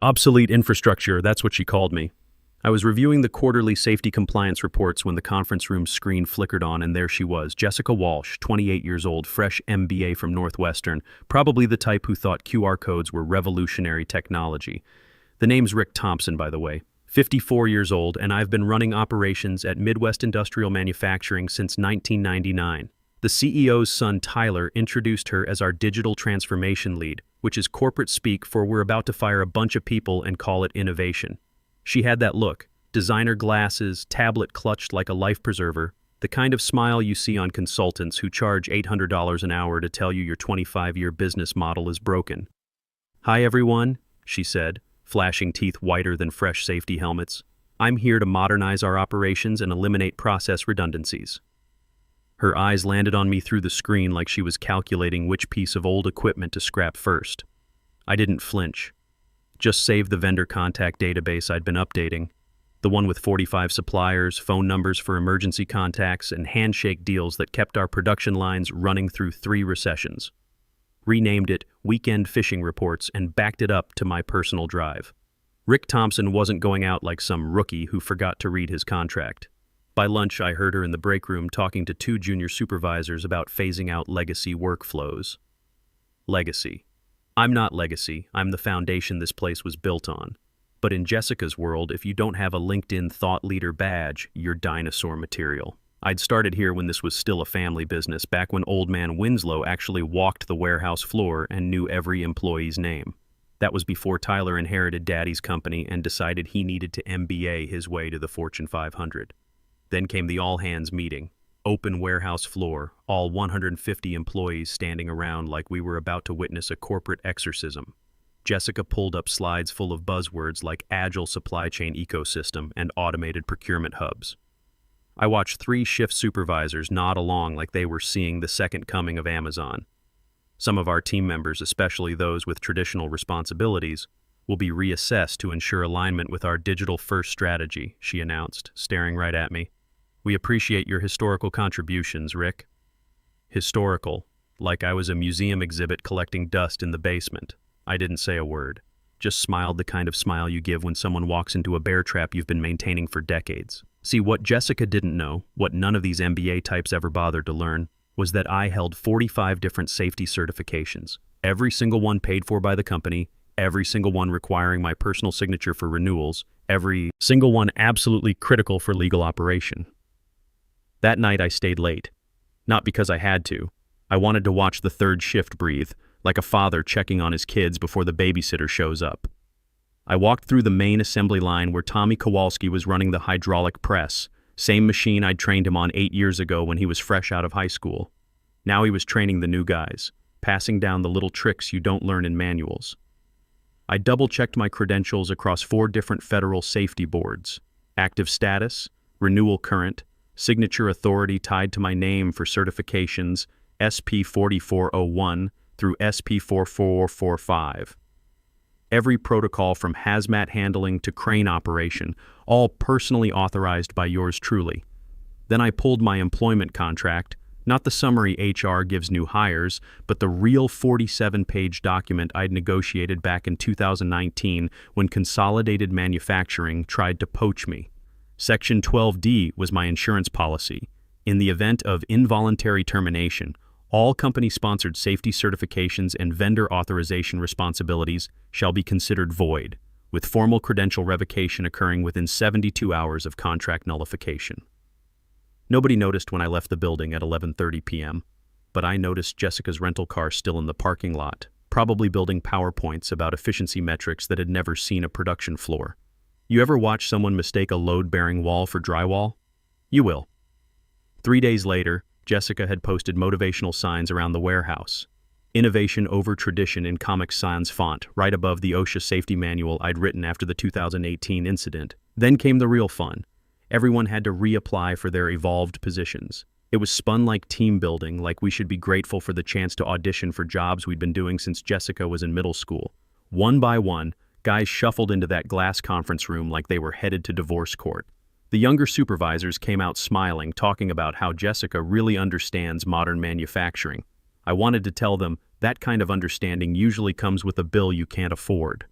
Obsolete infrastructure, that's what she called me. I was reviewing the quarterly safety compliance reports when the conference room screen flickered on, and there she was, Jessica Walsh, 28 years old, fresh MBA from Northwestern, probably the type who thought QR codes were revolutionary technology. The name's Rick Thompson, by the way. 54 years old, and I've been running operations at Midwest Industrial Manufacturing since 1999. The CEO's son, Tyler, introduced her as our digital transformation lead, which is corporate speak for we're about to fire a bunch of people and call it innovation. She had that look, designer glasses, tablet clutched like a life preserver, the kind of smile you see on consultants who charge $800 an hour to tell you your 25-year business model is broken. "Hi everyone," she said, flashing teeth whiter than fresh safety helmets. "I'm here to modernize our operations and eliminate process redundancies." Her eyes landed on me through the screen like she was calculating which piece of old equipment to scrap first. I didn't flinch. Just saved the vendor contact database I'd been updating, the one with 45 suppliers, phone numbers for emergency contacts, and handshake deals that kept our production lines running through 3 recessions. Renamed it Weekend Fishing Reports and backed it up to my personal drive. Rick Thompson wasn't going out like some rookie who forgot to read his contract. By lunch, I heard her in the break room talking to 2 junior supervisors about phasing out legacy workflows. Legacy. I'm not legacy, I'm the foundation this place was built on. But in Jessica's world, if you don't have a LinkedIn thought leader badge, you're dinosaur material. I'd started here when this was still a family business, back when old man Winslow actually walked the warehouse floor and knew every employee's name. That was before Tyler inherited Daddy's company and decided he needed to MBA his way to the Fortune 500. Then came the all-hands meeting. Open warehouse floor, all 150 employees standing around like we were about to witness a corporate exorcism. Jessica pulled up slides full of buzzwords like agile supply chain ecosystem and automated procurement hubs. I watched 3 shift supervisors nod along like they were seeing the second coming of Amazon. Some of our team members, especially those with traditional responsibilities, will be reassessed to ensure alignment with our digital-first strategy, she announced, staring right at me. "We appreciate your historical contributions, Rick." Historical, like I was a museum exhibit collecting dust in the basement. I didn't say a word, just smiled the kind of smile you give when someone walks into a bear trap you've been maintaining for decades. See, what Jessica didn't know, what none of these MBA types ever bothered to learn, was that I held 45 different safety certifications, every single one paid for by the company, every single one requiring my personal signature for renewals, every single one absolutely critical for legal operation. That night I stayed late. Not because I had to. I wanted to watch the third shift breathe, like a father checking on his kids before the babysitter shows up. I walked through the main assembly line where Tommy Kowalski was running the hydraulic press, same machine I'd trained him on 8 years ago when he was fresh out of high school. Now he was training the new guys, passing down the little tricks you don't learn in manuals. I double-checked my credentials across 4 different federal safety boards: active status, renewal current, signature authority tied to my name for certifications SP 4401 through SP 4445. Every protocol from hazmat handling to crane operation, all personally authorized by yours truly. Then I pulled my employment contract, not the summary HR gives new hires, but the real 47-page document I'd negotiated back in 2019 when Consolidated Manufacturing tried to poach me. Section 12D was my insurance policy. In the event of involuntary termination, all company-sponsored safety certifications and vendor authorization responsibilities shall be considered void, with formal credential revocation occurring within 72 hours of contract nullification. Nobody noticed when I left the building at 11:30 p.m., but I noticed Jessica's rental car still in the parking lot, probably building PowerPoints about efficiency metrics that had never seen a production floor. You ever watch someone mistake a load-bearing wall for drywall? You will. 3 days later, Jessica had posted motivational signs around the warehouse. Innovation over tradition in Comic Sans font, right above the OSHA safety manual I'd written after the 2018 incident. Then came the real fun. Everyone had to reapply for their evolved positions. It was spun like team building, like we should be grateful for the chance to audition for jobs we'd been doing since Jessica was in middle school. One by one, guys shuffled into that glass conference room like they were headed to divorce court. The younger supervisors came out smiling, talking about how Jessica really understands modern manufacturing. I wanted to tell them that kind of understanding usually comes with a bill you can't afford.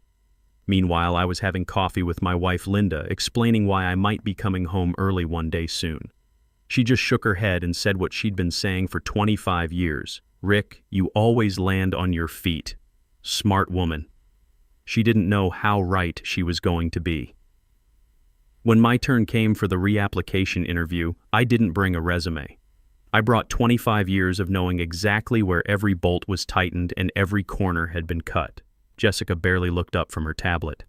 Meanwhile, I was having coffee with my wife Linda, explaining why I might be coming home early one day soon. She just shook her head and said what she'd been saying for 25 years. "Rick, you always land on your feet." Smart woman. She didn't know how right she was going to be. When my turn came for the reapplication interview, I didn't bring a resume. I brought 25 years of knowing exactly where every bolt was tightened and every corner had been cut. Jessica barely looked up from her tablet.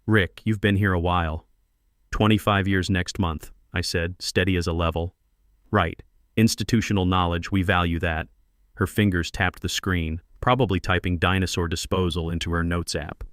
"Rick, you've been here a while." 25 years next month, I said, steady as a level. "Right. Institutional knowledge, we value that." Her fingers tapped the screen, probably typing dinosaur disposal into her notes app.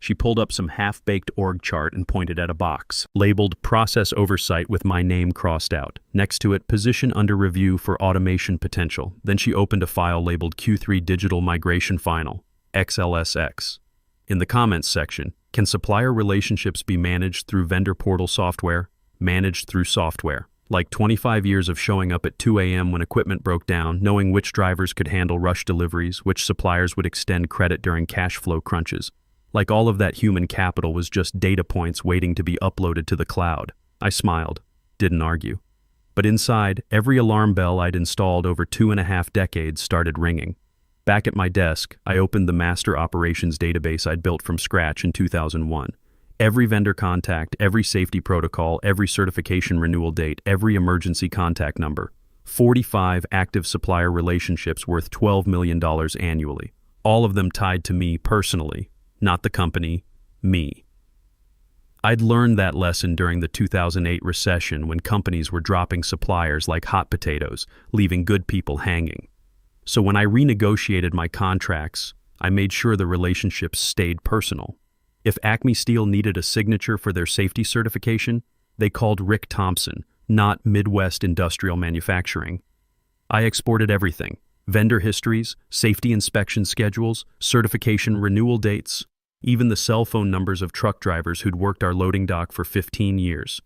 She pulled up some half-baked org chart and pointed at a box, labeled Process Oversight with my name crossed out. Next to it, Position under Review for Automation Potential. Then she opened a file labeled Q3 Digital Migration Final, XLSX. In the comments section, can supplier relationships be managed through vendor portal software? Managed through software. Like 25 years of showing up at 2 a.m. when equipment broke down, knowing which drivers could handle rush deliveries, which suppliers would extend credit during cash flow crunches. Like all of that human capital was just data points waiting to be uploaded to the cloud. I smiled, didn't argue. But inside, every alarm bell I'd installed over 2.5 decades started ringing. Back at my desk, I opened the master operations database I'd built from scratch in 2001. Every vendor contact, every safety protocol, every certification renewal date, every emergency contact number. 45 active supplier relationships worth $12 million annually. All of them tied to me personally. Not the company, me. I'd learned that lesson during the 2008 recession when companies were dropping suppliers like hot potatoes, leaving good people hanging. So when I renegotiated my contracts, I made sure the relationships stayed personal. If Acme Steel needed a signature for their safety certification, they called Rick Thompson, not Midwest Industrial Manufacturing. I exported everything. Vendor histories, safety inspection schedules, certification renewal dates, even the cell phone numbers of truck drivers who'd worked our loading dock for 15 years.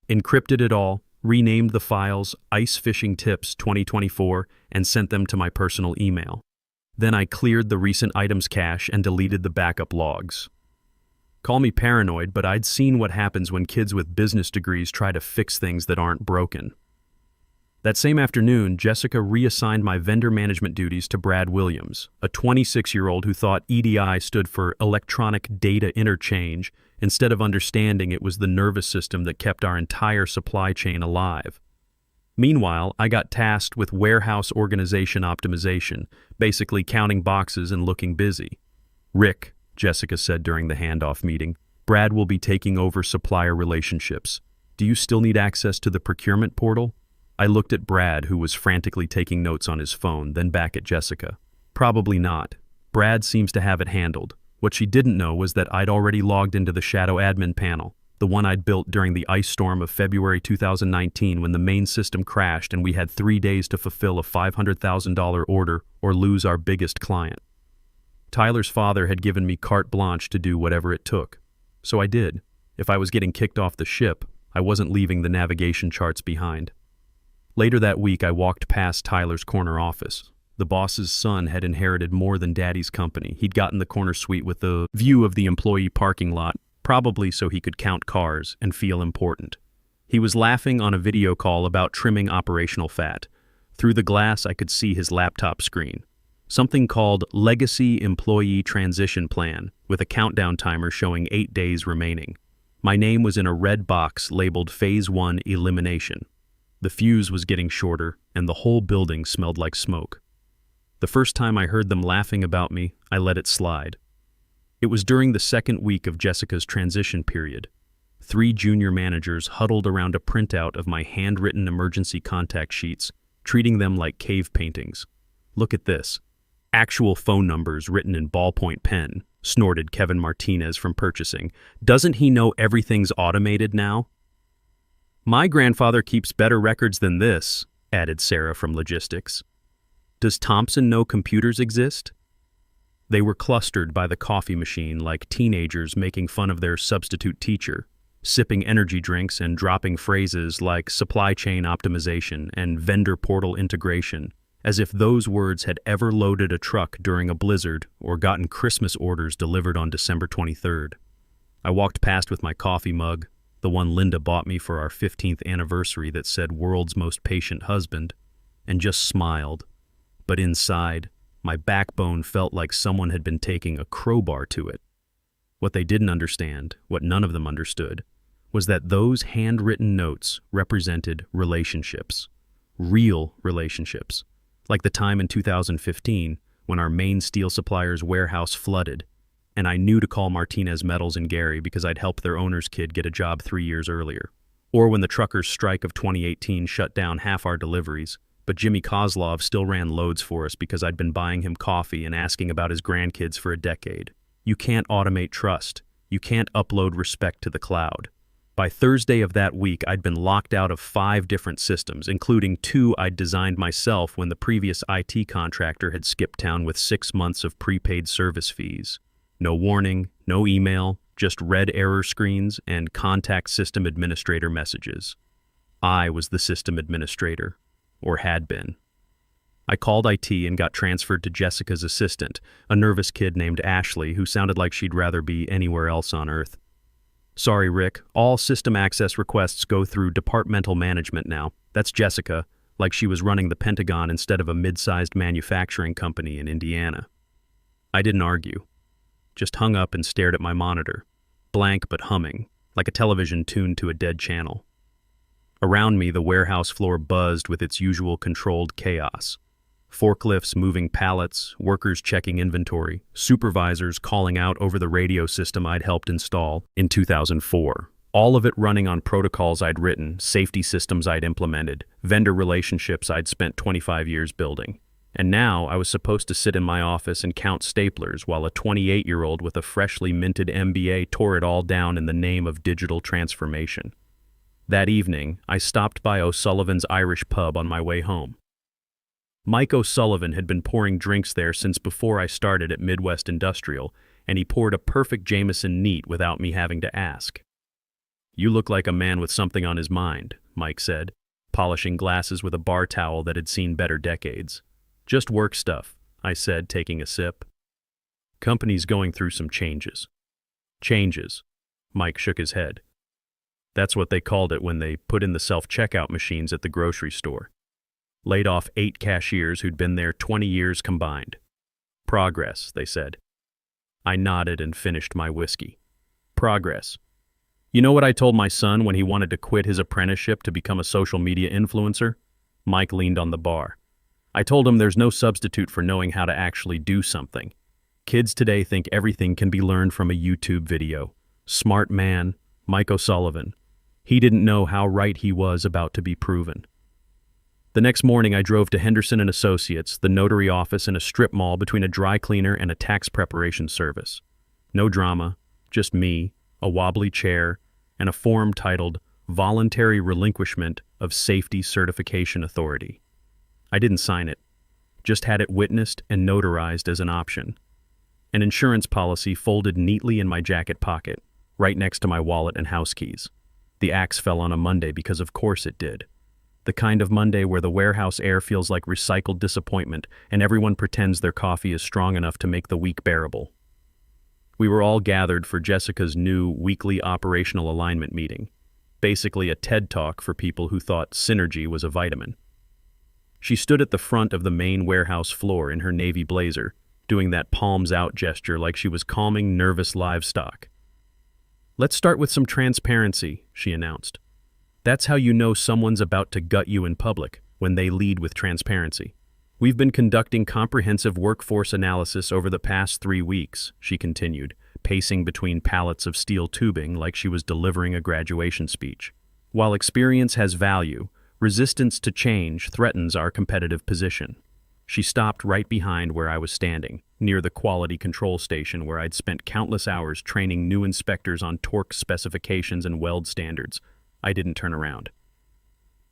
Encrypted it all, renamed the files Ice Fishing Tips 2024, and sent them to my personal email. Then I cleared the recent items cache and deleted the backup logs. Call me paranoid, but I'd seen what happens when kids with business degrees try to fix things that aren't broken. That same afternoon, Jessica reassigned my vendor management duties to Brad Williams, a 26-year-old who thought EDI stood for Electronic Data Interchange, instead of understanding it was the nervous system that kept our entire supply chain alive. Meanwhile, I got tasked with warehouse organization optimization, basically counting boxes and looking busy. "Rick," Jessica said during the handoff meeting, "Brad will be taking over supplier relationships. Do you still need access to the procurement portal?" I looked at Brad, who was frantically taking notes on his phone, then back at Jessica. "Probably not. Brad seems to have it handled." What she didn't know was that I'd already logged into the Shadow Admin panel, the one I'd built during the ice storm of February 2019 when the main system crashed and we had 3 days to fulfill a $500,000 order or lose our biggest client. Tyler's father had given me carte blanche to do whatever it took. So I did. If I was getting kicked off the ship, I wasn't leaving the navigation charts behind. Later that week, I walked past Tyler's corner office. The boss's son had inherited more than Daddy's company. He'd gotten the corner suite with a view of the employee parking lot, probably so he could count cars and feel important. He was laughing on a video call about trimming operational fat. Through the glass, I could see his laptop screen. Something called Legacy Employee Transition Plan, with a countdown timer showing 8 days remaining. My name was in a red box labeled Phase 1 Elimination. The fuse was getting shorter, and the whole building smelled like smoke. The first time I heard them laughing about me, I let it slide. It was during the second week of Jessica's transition period. 3 junior managers huddled around a printout of my handwritten emergency contact sheets, treating them like cave paintings. "Look at this. Actual phone numbers written in ballpoint pen," snorted Kevin Martinez from purchasing. "Doesn't he know everything's automated now?" "My grandfather keeps better records than this," added Sarah from logistics. "Does Thompson know computers exist?" They were clustered by the coffee machine like teenagers making fun of their substitute teacher, sipping energy drinks and dropping phrases like supply chain optimization and vendor portal integration, as if those words had ever loaded a truck during a blizzard or gotten Christmas orders delivered on December 23rd. I walked past with my coffee mug, the one Linda bought me for our 15th anniversary that said "World's Most Patient Husband," and just smiled. But inside, my backbone felt like someone had been taking a crowbar to it. What they didn't understand, what none of them understood, was that those handwritten notes represented relationships. Real relationships. Like the time in 2015 when our main steel supplier's warehouse flooded, and I knew to call Martinez Metals in Gary because I'd helped their owner's kid get a job 3 years earlier. Or when the truckers' strike of 2018 shut down half our deliveries, but Jimmy Kozlov still ran loads for us because I'd been buying him coffee and asking about his grandkids for a decade. You can't automate trust. You can't upload respect to the cloud. By Thursday of that week, I'd been locked out of 5 different systems, including 2 I'd designed myself when the previous IT contractor had skipped town with 6 months of prepaid service fees. No warning, no email, just red error screens and contact system administrator messages. I was the system administrator, or had been. I called IT and got transferred to Jessica's assistant, a nervous kid named Ashley who sounded like she'd rather be anywhere else on Earth. "Sorry, Rick, all system access requests go through departmental management now. That's Jessica, like she was running the Pentagon instead of a mid-sized manufacturing company in Indiana." I didn't argue, just hung up and stared at my monitor, blank but humming, like a television tuned to a dead channel. Around me, the warehouse floor buzzed with its usual controlled chaos. Forklifts moving pallets, workers checking inventory, supervisors calling out over the radio system I'd helped install in 2004. All of it running on protocols I'd written, safety systems I'd implemented, vendor relationships I'd spent 25 years building. And now I was supposed to sit in my office and count staplers while a 28-year-old with a freshly minted MBA tore it all down in the name of digital transformation. That evening, I stopped by O'Sullivan's Irish pub on my way home. Mike O'Sullivan had been pouring drinks there since before I started at Midwest Industrial, and he poured a perfect Jameson neat without me having to ask. "You look like a man with something on his mind," Mike said, polishing glasses with a bar towel that had seen better decades. "Just work stuff," I said, taking a sip. "Company's going through some changes." "Changes?" Mike shook his head. "That's what they called it when they put in the self-checkout machines at the grocery store. Laid off 8 cashiers who'd been there 20 years combined. Progress, they said." I nodded and finished my whiskey. Progress. "You know what I told my son when he wanted to quit his apprenticeship to become a social media influencer?" Mike leaned on the bar. "I told him there's no substitute for knowing how to actually do something. Kids today think everything can be learned from a YouTube video. Smart man, Mike O'Sullivan. He didn't know how right he was about to be proven." The next morning I drove to Henderson & Associates, the notary office in a strip mall between a dry cleaner and a tax preparation service. No drama, just me, a wobbly chair, and a form titled Voluntary Relinquishment of Safety Certification Authority. I didn't sign it, just had it witnessed and notarized as an option. An insurance policy folded neatly in my jacket pocket, right next to my wallet and house keys. The axe fell on a Monday because of course it did. The kind of Monday where the warehouse air feels like recycled disappointment and everyone pretends their coffee is strong enough to make the week bearable. We were all gathered for Jessica's new weekly operational alignment meeting, basically a TED Talk for people who thought synergy was a vitamin. She stood at the front of the main warehouse floor in her navy blazer, doing that palms out gesture like she was calming nervous livestock. "Let's start with some transparency," she announced. "That's how you know someone's about to gut you in public, when they lead with transparency. We've been conducting comprehensive workforce analysis over the past 3 weeks," she continued, pacing between pallets of steel tubing like she was delivering a graduation speech. "While experience has value, resistance to change threatens our competitive position." She stopped right behind where I was standing, near the quality control station where I'd spent countless hours training new inspectors on torque specifications and weld standards. I didn't turn around.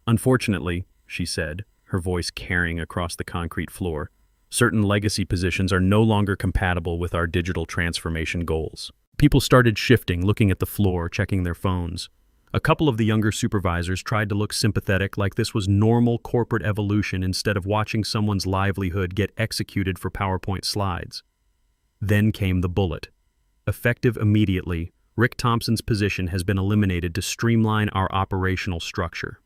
"Unfortunately," she said, her voice carrying across the concrete floor, "certain legacy positions are no longer compatible with our digital transformation goals." People started shifting, looking at the floor, checking their phones. A couple of the younger supervisors tried to look sympathetic, like this was normal corporate evolution instead of watching someone's livelihood get executed for PowerPoint slides. Then came the bullet. Effective immediately, Rick Thompson's position has been eliminated to streamline our operational structure.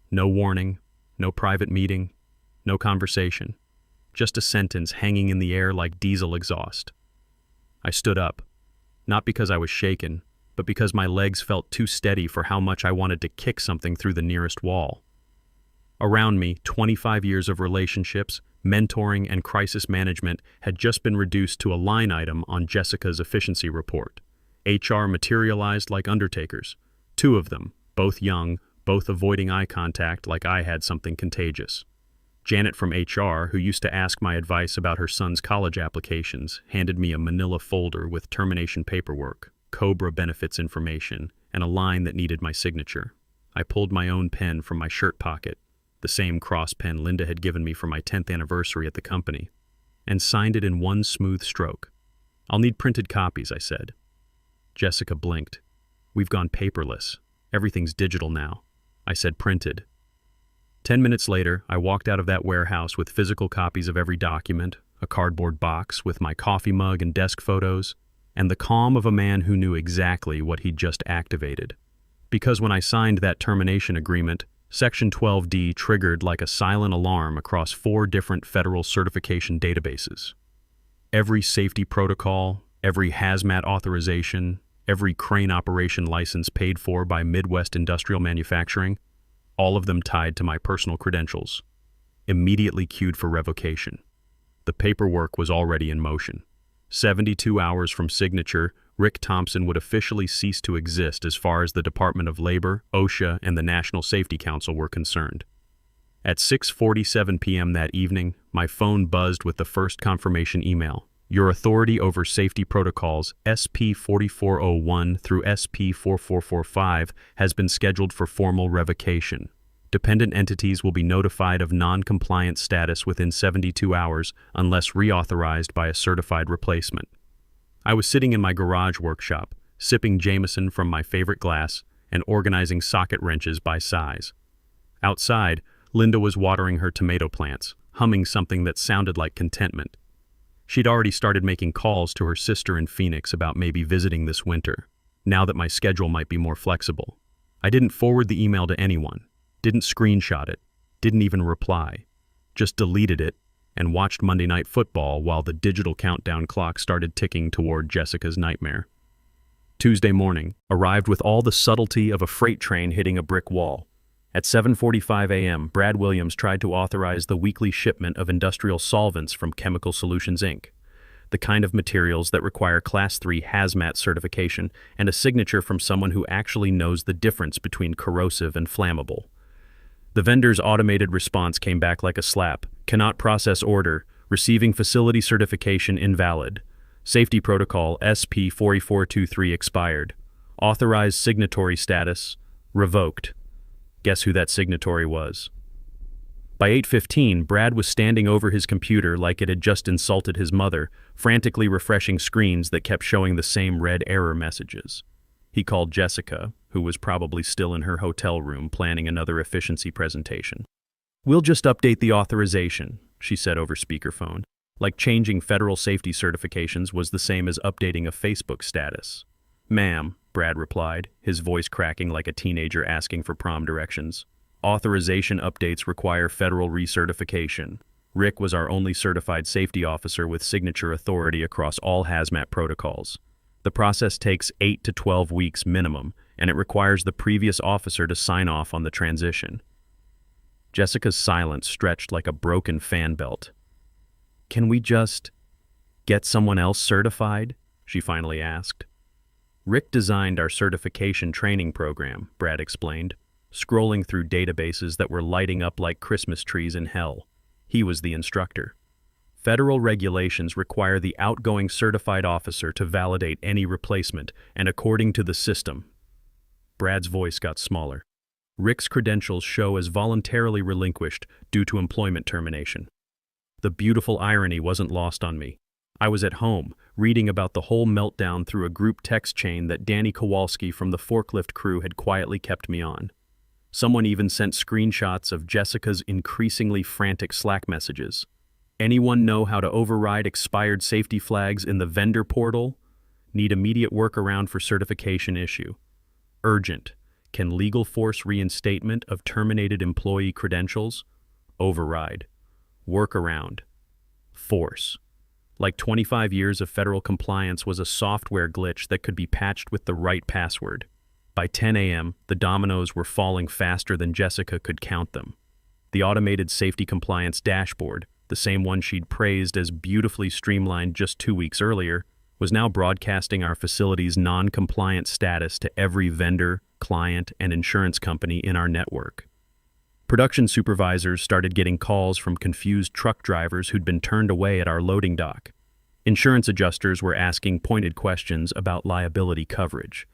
No warning, no private meeting, no conversation. Just a sentence hanging in the air like diesel exhaust. I stood up, not because I was shaken, but because my legs felt too steady for how much I wanted to kick something through the nearest wall. Around me, 25 years of relationships, mentoring, and crisis management had just been reduced to a line item on Jessica's efficiency report. HR materialized like undertakers. Two of them, both young, both avoiding eye contact like I had something contagious. Janet from HR, who used to ask my advice about her son's college applications, handed me a manila folder with termination paperwork, COBRA benefits information, and a line that needed my signature. I pulled my own pen from my shirt pocket, the same cross pen Linda had given me for my 10th anniversary at the company, and signed it in one smooth stroke. "I'll need printed copies," I said. Jessica blinked. "We've gone paperless. Everything's digital now." I said printed. 10 minutes later, I walked out of that warehouse with physical copies of every document, a cardboard box with my coffee mug and desk photos, and the calm of a man who knew exactly what he'd just activated. Because when I signed that termination agreement, Section 12D triggered like a silent alarm across 4 different federal certification databases. Every safety protocol, every hazmat authorization, every crane operation license paid for by Midwest Industrial Manufacturing, all of them tied to my personal credentials, immediately queued for revocation. The paperwork was already in motion. 72 hours from signature, Rick Thompson would officially cease to exist as far as the Department of Labor, OSHA, and the National Safety Council were concerned. At 6:47 p.m. that evening, my phone buzzed with the first confirmation email. "Your authority over safety protocols SP4401 through SP4445 has been scheduled for formal revocation. Dependent entities will be notified of non-compliant status within 72 hours unless reauthorized by a certified replacement." I was sitting in my garage workshop, sipping Jameson from my favorite glass and organizing socket wrenches by size. Outside, Linda was watering her tomato plants, humming something that sounded like contentment. She'd already started making calls to her sister in Phoenix about maybe visiting this winter, now that my schedule might be more flexible. I didn't forward the email to anyone, didn't screenshot it, didn't even reply, just deleted it and watched Monday Night Football while the digital countdown clock started ticking toward Jessica's nightmare. Tuesday morning arrived with all the subtlety of a freight train hitting a brick wall. At 7:45 a.m., Brad Williams tried to authorize the weekly shipment of industrial solvents from Chemical Solutions, Inc., the kind of materials that require Class 3 hazmat certification and a signature from someone who actually knows the difference between corrosive and flammable. The vendor's automated response came back like a slap. "Cannot process order. Receiving facility certification invalid. Safety protocol SP4423 expired. Authorized signatory status revoked." Guess who that signatory was? By 8:15, Brad was standing over his computer like it had just insulted his mother, frantically refreshing screens that kept showing the same red error messages. He called Jessica, who was probably still in her hotel room planning another efficiency presentation. "We'll just update the authorization," she said over speakerphone, like changing federal safety certifications was the same as updating a Facebook status. "Ma'am," Brad replied, his voice cracking like a teenager asking for prom directions. "Authorization updates require federal recertification. Rick was our only certified safety officer with signature authority across all hazmat protocols. The process takes 8 to 12 weeks minimum, and it requires the previous officer to sign off on the transition." Jessica's silence stretched like a broken fan belt. "Can we just get someone else certified?" she finally asked. "Rick designed our certification training program," Brad explained, scrolling through databases that were lighting up like Christmas trees in hell. He was the instructor. "Federal regulations require the outgoing certified officer to validate any replacement, and according to the system." Brad's voice got smaller. "Rick's credentials show as voluntarily relinquished due to employment termination." The beautiful irony wasn't lost on me. I was at home, reading about the whole meltdown through a group text chain that Danny Kowalski from the forklift crew had quietly kept me on. Someone even sent screenshots of Jessica's increasingly frantic Slack messages. Anyone know how to override expired safety flags in the vendor portal? Need immediate workaround for certification issue. Urgent. Can legal force reinstatement of terminated employee credentials? Override. Workaround. Force. Like 25 years of federal compliance was a software glitch that could be patched with the right password. By 10 a.m., the dominoes were falling faster than Jessica could count them. The automated safety compliance dashboard, the same one she'd praised as beautifully streamlined just 2 weeks earlier, was now broadcasting our facility's non-compliant status to every vendor, client, and insurance company in our network. Production supervisors started getting calls from confused truck drivers who'd been turned away at our loading dock. Insurance adjusters were asking pointed questions about liability coverage.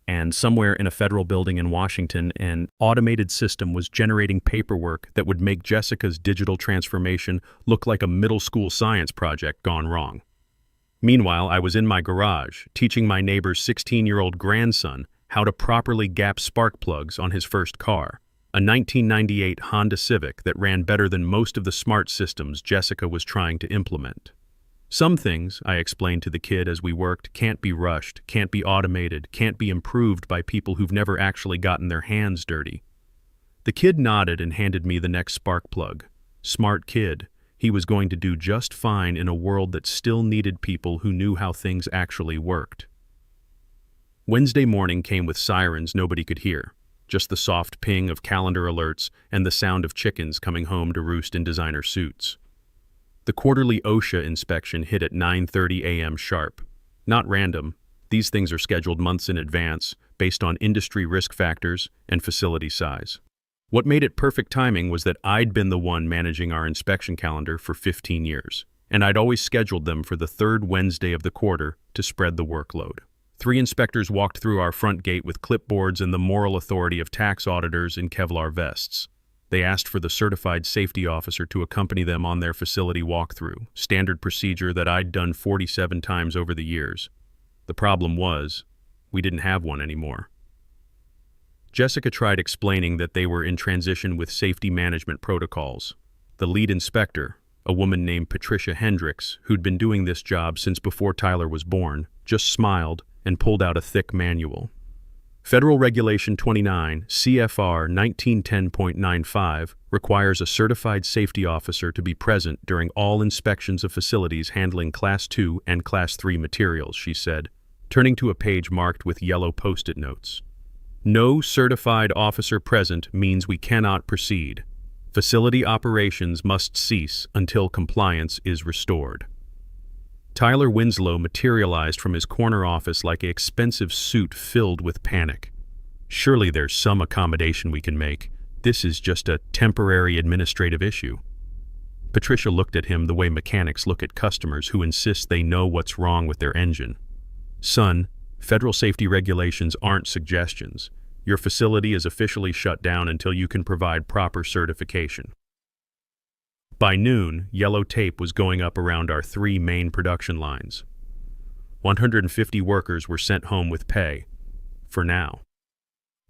And somewhere in a federal building in Washington, an automated system was generating paperwork that would make Jessica's digital transformation look like a middle school science project gone wrong. Meanwhile, I was in my garage, teaching my neighbor's 16-year-old grandson how to properly gap spark plugs on his first car, a 1998 Honda Civic that ran better than most of the smart systems Jessica was trying to implement. Some things, I explained to the kid as we worked, can't be rushed, can't be automated, can't be improved by people who've never actually gotten their hands dirty. The kid nodded and handed me the next spark plug. Smart kid. He was going to do just fine in a world that still needed people who knew how things actually worked. Wednesday morning came with sirens nobody could hear, just the soft ping of calendar alerts and the sound of chickens coming home to roost in designer suits. The quarterly OSHA inspection hit at 9:30 a.m. sharp. Not random. These things are scheduled months in advance, based on industry risk factors and facility size. What made it perfect timing was that I'd been the one managing our inspection calendar for 15 years, and I'd always scheduled them for the third Wednesday of the quarter to spread the workload. 3 inspectors walked through our front gate with clipboards and the moral authority of tax auditors in Kevlar vests. They asked for the certified safety officer to accompany them on their facility walkthrough, standard procedure that I'd done 47 times over the years. The problem was, we didn't have one anymore. Jessica tried explaining that they were in transition with safety management protocols. The lead inspector, a woman named Patricia Hendricks, who'd been doing this job since before Tyler was born, just smiled and pulled out a thick manual. Federal Regulation 29, CFR 1910.95, requires a certified safety officer to be present during all inspections of facilities handling Class 2 and Class 3 materials, she said, turning to a page marked with yellow post-it notes. No certified officer present means we cannot proceed. Facility operations must cease until compliance is restored. Tyler Winslow materialized from his corner office like an expensive suit filled with panic. Surely there's some accommodation we can make. This is just a temporary administrative issue. Patricia looked at him the way mechanics look at customers who insist they know what's wrong with their engine. Son, federal safety regulations aren't suggestions. Your facility is officially shut down until you can provide proper certification. By noon, yellow tape was going up around our 3 main production lines. 150 workers were sent home with pay, for now.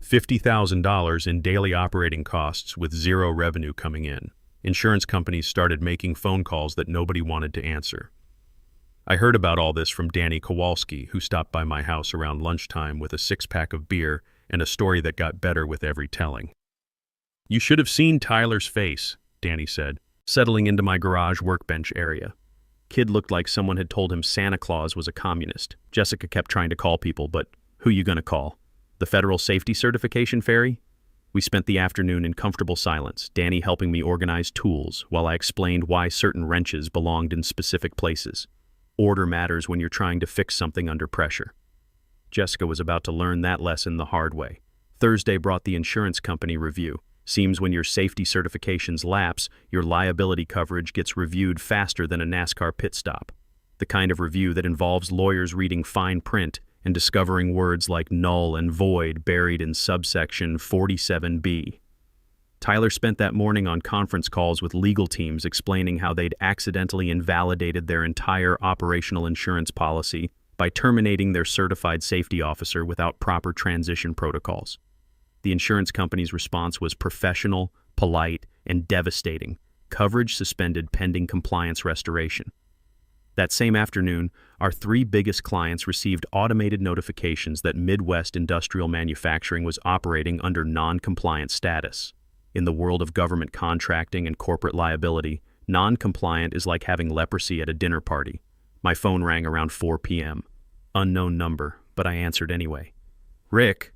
$50,000 in daily operating costs with 0 revenue coming in. Insurance companies started making phone calls that nobody wanted to answer. I heard about all this from Danny Kowalski, who stopped by my house around lunchtime with a 6-pack of beer and a story that got better with every telling. You should have seen Tyler's face, Danny said, settling into my garage workbench area. Kid looked like someone had told him Santa Claus was a communist. Jessica kept trying to call people, but who you gonna call? The Federal Safety Certification Ferry? We spent the afternoon in comfortable silence, Danny helping me organize tools while I explained why certain wrenches belonged in specific places. Order matters when you're trying to fix something under pressure. Jessica was about to learn that lesson the hard way. Thursday brought the insurance company review. Seems when your safety certifications lapse, your liability coverage gets reviewed faster than a NASCAR pit stop. The kind of review that involves lawyers reading fine print and discovering words like null and void buried in subsection 47B. Tyler spent that morning on conference calls with legal teams explaining how they'd accidentally invalidated their entire operational insurance policy by terminating their certified safety officer without proper transition protocols. The insurance company's response was professional, polite, and devastating. Coverage suspended pending compliance restoration. That same afternoon, our three biggest clients received automated notifications that Midwest Industrial Manufacturing was operating under non-compliant status. In the world of government contracting and corporate liability, non-compliant is like having leprosy at a dinner party. My phone rang around 4 p.m. Unknown number, but I answered anyway. "Rick."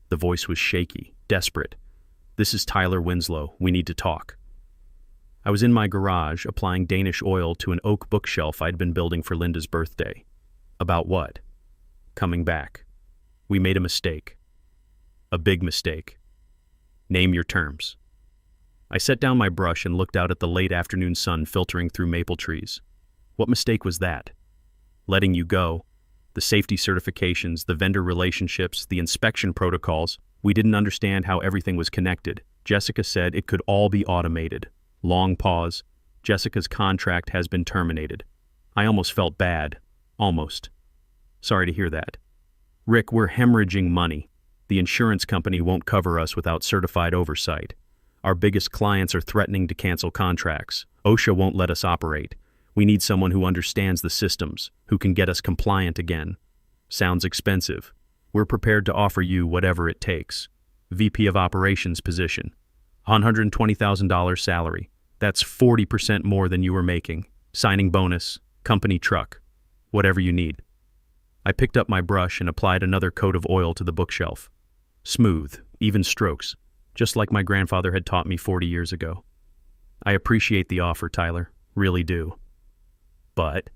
The voice was shaky, desperate. "This is Tyler Winslow. We need to talk." I was in my garage, applying Danish oil to an oak bookshelf I'd been building for Linda's birthday. About what? Coming back. We made a mistake. A big mistake. Name your terms. I set down my brush and looked out at the late afternoon sun filtering through maple trees. What mistake was that? Letting you go. The safety certifications, the vendor relationships, the inspection protocols. We didn't understand how everything was connected. Jessica said it could all be automated. Long pause. Jessica's contract has been terminated. I almost felt bad. Almost. Sorry to hear that. Rick, we're hemorrhaging money. The insurance company won't cover us without certified oversight. Our biggest clients are threatening to cancel contracts. OSHA won't let us operate. We need someone who understands the systems, who can get us compliant again. Sounds expensive. We're prepared to offer you whatever it takes. VP of Operations position. $120,000 salary. That's 40% more than you were making. Signing bonus, company truck, whatever you need. I picked up my brush and applied another coat of oil to the bookshelf. Smooth, even strokes, just like my grandfather had taught me 40 years ago. I appreciate the offer, Tyler, really do. But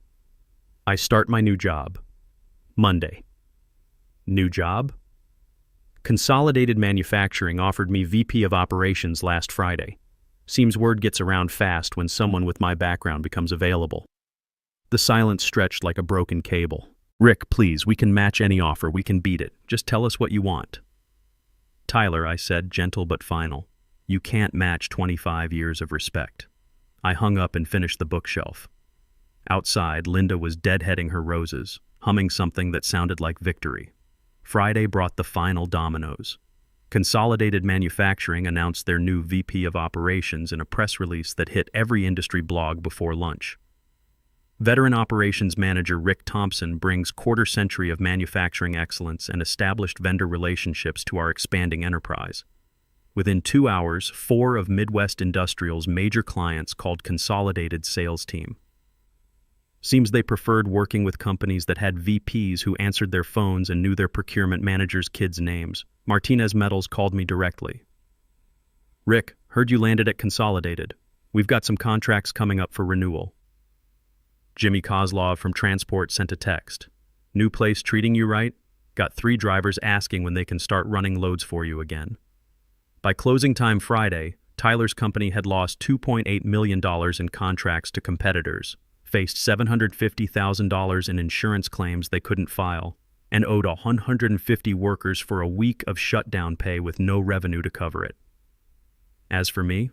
I start my new job Monday. New job? Consolidated Manufacturing offered me VP of Operations last Friday. Seems word gets around fast when someone with my background becomes available. The silence stretched like a broken cable. Rick, please, we can match any offer, we can beat it. Just tell us what you want. Tyler, I said, gentle but final, you can't match 25 years of respect. I hung up and finished the bookshelf. Outside, Linda was deadheading her roses, humming something that sounded like victory. Friday brought the final dominoes. Consolidated Manufacturing announced their new VP of Operations in a press release that hit every industry blog before lunch. Veteran Operations Manager Rick Thompson brings quarter-century of manufacturing excellence and established vendor relationships to our expanding enterprise. Within 2 hours, 4 of Midwest Industrial's major clients called Consolidated sales team. Seems they preferred working with companies that had VPs who answered their phones and knew their procurement managers' kids' names. Martinez Metals called me directly. Rick, heard you landed at Consolidated. We've got some contracts coming up for renewal. Jimmy Kozlov from Transport sent a text. New place treating you right? Got 3 drivers asking when they can start running loads for you again. By closing time Friday, Tyler's company had lost $2.8 million in contracts to competitors, faced $750,000 in insurance claims they couldn't file, and owed 150 workers for a week of shutdown pay with no revenue to cover it. As for me,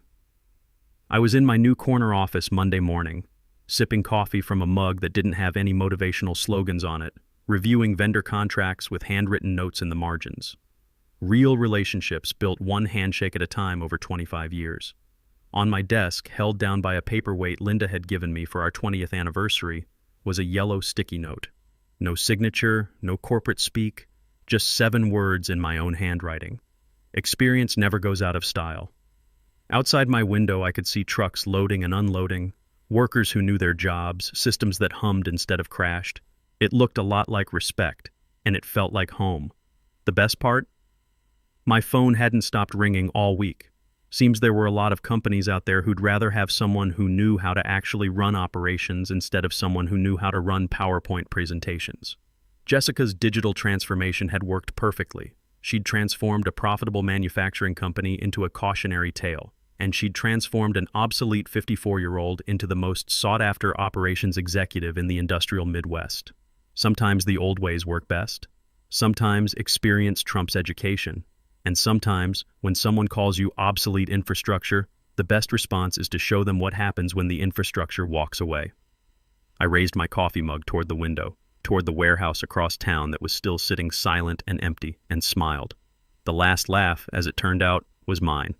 I was in my new corner office Monday morning, sipping coffee from a mug that didn't have any motivational slogans on it, reviewing vendor contracts with handwritten notes in the margins. Real relationships built one handshake at a time over 25 years. On my desk, held down by a paperweight Linda had given me for our 20th anniversary, was a yellow sticky note. No signature, no corporate speak, just 7 words in my own handwriting. Experience never goes out of style. Outside my window, I could see trucks loading and unloading, workers who knew their jobs, systems that hummed instead of crashed. It looked a lot like respect, and it felt like home. The best part? My phone hadn't stopped ringing all week. Seems there were a lot of companies out there who'd rather have someone who knew how to actually run operations instead of someone who knew how to run PowerPoint presentations. Jessica's digital transformation had worked perfectly. She'd transformed a profitable manufacturing company into a cautionary tale, and she'd transformed an obsolete 54-year-old into the most sought-after operations executive in the industrial Midwest. Sometimes the old ways work best. Sometimes experience trumps education. And sometimes, when someone calls you obsolete infrastructure, the best response is to show them what happens when the infrastructure walks away. I raised my coffee mug toward the window, toward the warehouse across town that was still sitting silent and empty, and smiled. The last laugh, as it turned out, was mine.